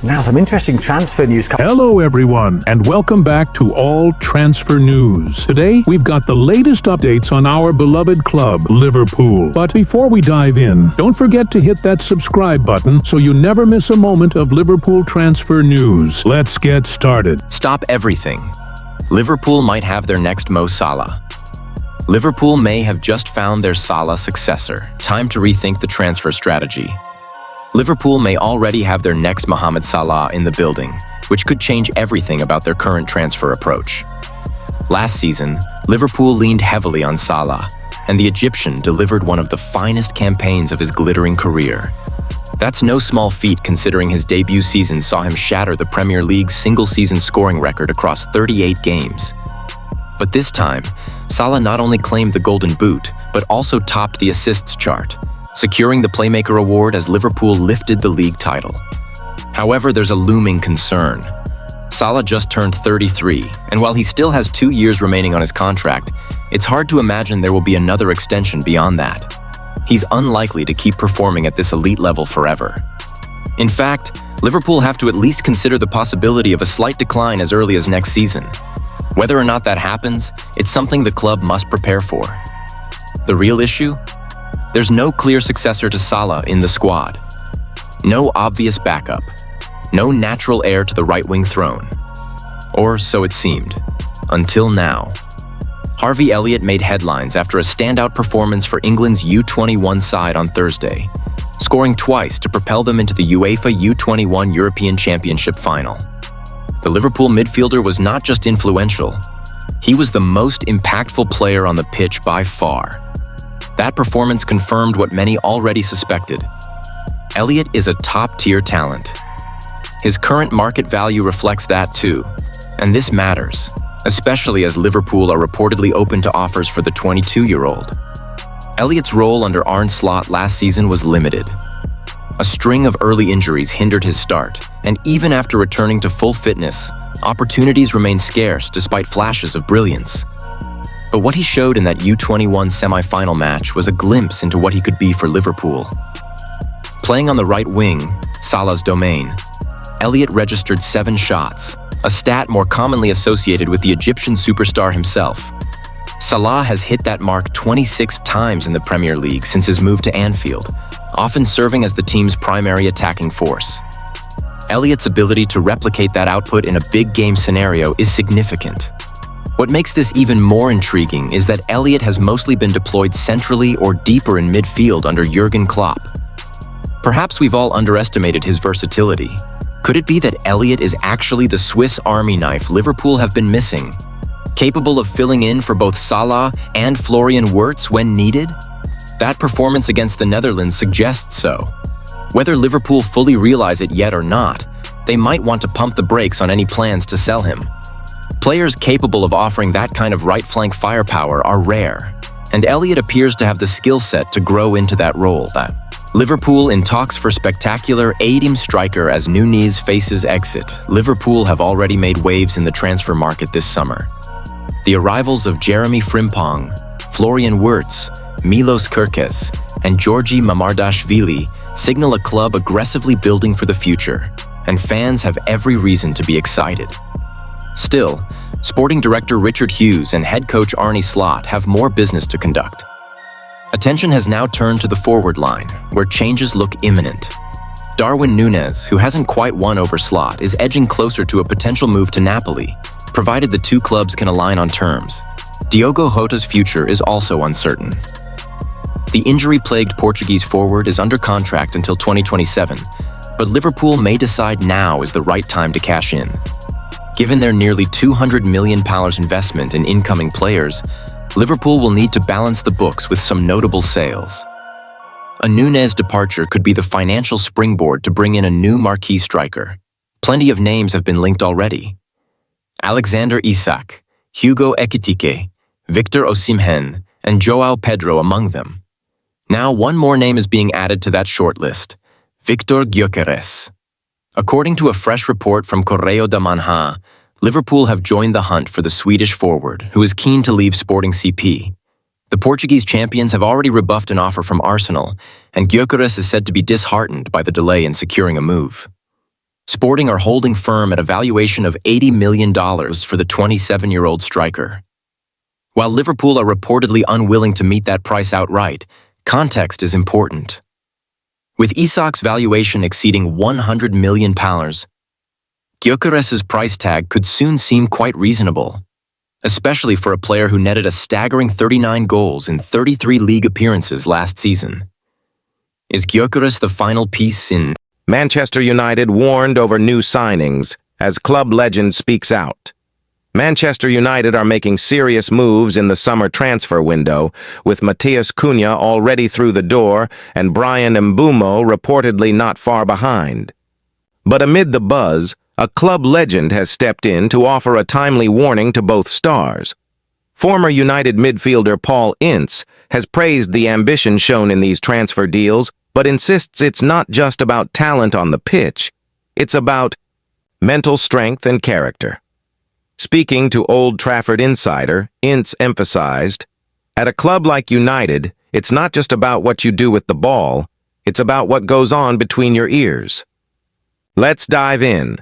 Now some interesting transfer news. Hello everyone, and welcome back to All Transfer News. Today, we've got the latest updates on our beloved club, Liverpool. But before we dive in, don't forget to hit that subscribe button so you never miss a moment of Liverpool transfer news. Let's get started. Stop everything. Liverpool might have their next Mo Salah. Liverpool may have just found their Salah successor. Time to rethink the transfer strategy. Liverpool may already have their next Mohamed Salah in the building, which could change everything about their current transfer approach. Last season, Liverpool leaned heavily on Salah, and the Egyptian delivered one of the finest campaigns of his glittering career. That's no small feat considering his debut season saw him shatter the Premier League's single-season scoring record across 38 games. But this time, Salah not only claimed the Golden Boot, but also topped the assists chart, securing the Playmaker Award as Liverpool lifted the league title. However, there's a looming concern. Salah just turned 33, and while he still has 2 years remaining on his contract, it's hard to imagine there will be another extension beyond that. He's unlikely to keep performing at this elite level forever. In fact, Liverpool have to at least consider the possibility of a slight decline as early as next season. Whether or not that happens, it's something the club must prepare for. The real issue? There's no clear successor to Salah in the squad. No obvious backup. No natural heir to the right-wing throne. Or so it seemed. Until now. Harvey Elliott made headlines after a standout performance for England's U21 side on Thursday, scoring twice to propel them into the UEFA U21 European Championship final. The Liverpool midfielder was not just influential, he was the most impactful player on the pitch by far. That performance confirmed what many already suspected. Elliott is a top-tier talent. His current market value reflects that too, and this matters, especially as Liverpool are reportedly open to offers for the 22-year-old. Elliott's role under Arne Slot last season was limited. A string of early injuries hindered his start, and even after returning to full fitness, opportunities remained scarce despite flashes of brilliance. But what he showed in that U21 semi-final match was a glimpse into what he could be for Liverpool. Playing on the right wing, Salah's domain, Elliott registered 7 shots, a stat more commonly associated with the Egyptian superstar himself. Salah has hit that mark 26 times in the Premier League since his move to Anfield, often serving as the team's primary attacking force. Elliott's ability to replicate that output in a big game scenario is significant. What makes this even more intriguing is that Elliott has mostly been deployed centrally or deeper in midfield under Jurgen Klopp. Perhaps we've all underestimated his versatility. Could it be that Elliott is actually the Swiss Army knife Liverpool have been missing, capable of filling in for both Salah and Florian Wirtz when needed? That performance against the Netherlands suggests so. Whether Liverpool fully realize it yet or not, they might want to pump the brakes on any plans to sell him. Players capable of offering that kind of right flank firepower are rare, and Elliott appears to have the skill set to grow into that role. Liverpool in talks for spectacular 8-team striker as Nunez faces exit. Liverpool have already made waves in the transfer market this summer. The arrivals of Jeremy Frimpong, Florian Wirtz, Milos Kerkez, and Georgi Mamardashvili signal a club aggressively building for the future, and fans have every reason to be excited. Still, sporting director Richard Hughes and head coach Arne Slot have more business to conduct. Attention has now turned to the forward line, where changes look imminent. Darwin Núñez, who hasn't quite won over Slot, is edging closer to a potential move to Napoli, provided the two clubs can align on terms. Diogo Jota's future is also uncertain. The injury-plagued Portuguese forward is under contract until 2027, but Liverpool may decide now is the right time to cash in. Given their nearly £200 million investment in incoming players, Liverpool will need to balance the books with some notable sales. A Núñez departure could be the financial springboard to bring in a new marquee striker. Plenty of names have been linked already. Alexander Isak, Hugo Ekitike, Victor Osimhen, and João Pedro among them. Now one more name is being added to that shortlist, Victor Gyökeres. According to a fresh report from Correio da Manhã, Liverpool have joined the hunt for the Swedish forward, who is keen to leave Sporting CP. The Portuguese champions have already rebuffed an offer from Arsenal, and Gyökeres is said to be disheartened by the delay in securing a move. Sporting are holding firm at a valuation of $80 million for the 27-year-old striker. While Liverpool are reportedly unwilling to meet that price outright, context is important. With Isak's valuation exceeding £100 million, Gyökeres's price tag could soon seem quite reasonable, especially for a player who netted a staggering 39 goals in 33 league appearances last season. Is Gyökeres the final piece in... Manchester United warned over new signings as club legend speaks out. Manchester United are making serious moves in the summer transfer window, with Matheus Cunha already through the door and Bryan Mbeumo reportedly not far behind. But amid the buzz, a club legend has stepped in to offer a timely warning to both stars. Former United midfielder Paul Ince has praised the ambition shown in these transfer deals, but insists it's not just about talent on the pitch, it's about mental strength and character. Speaking to Old Trafford Insider, Ince emphasized, "At a club like United, it's not just about what you do with the ball, it's about what goes on between your ears." Let's dive in.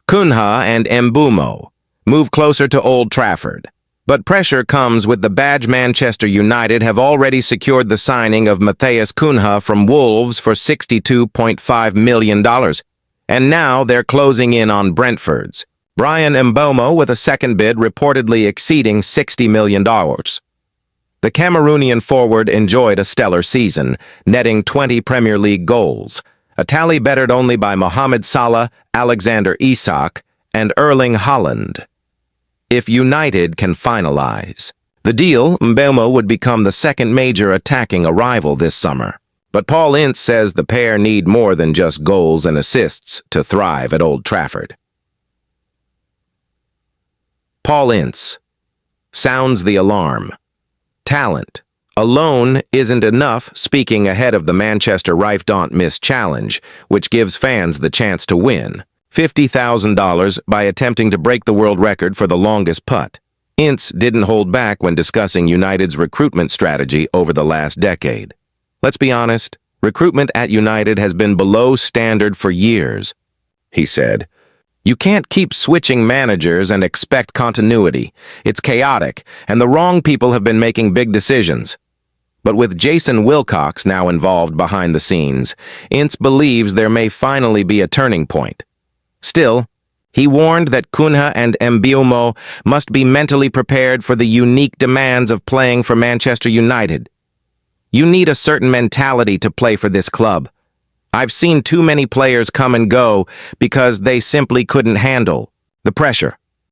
Cunha and Mbeumo move closer to Old Trafford. But pressure comes with the badge. Manchester United have already secured the signing of Matheus Cunha from Wolves for $62.5 million, and now they're closing in on Brentford's Bryan Mbeumo with a second bid reportedly exceeding $60 million. The Cameroonian forward enjoyed a stellar season, netting 20 Premier League goals, a tally bettered only by Mohamed Salah, Alexander Isak, and Erling Haaland. If United can finalize the deal, Mbeumo would become the second major attacking arrival this summer. But Paul Ince says the pair need more than just goals and assists to thrive at Old Trafford. Paul Ince sounds the alarm. Talent alone isn't enough, speaking ahead of the Manchester Rife Don't Miss Challenge, which gives fans the chance to win $50,000 by attempting to break the world record for the longest putt. Ince didn't hold back when discussing United's recruitment strategy over the last decade. Let's be honest, recruitment at United has been below standard for years, he said. You can't keep switching managers and expect continuity. It's chaotic, and the wrong people have been making big decisions. But with Jason Wilcox now involved behind the scenes, Ince believes there may finally be a turning point. Still, he warned that Cunha and Mbeumo must be mentally prepared for the unique demands of playing for Manchester United. You need a certain mentality to play for this club. I've seen too many players come and go because they simply couldn't handle the pressure.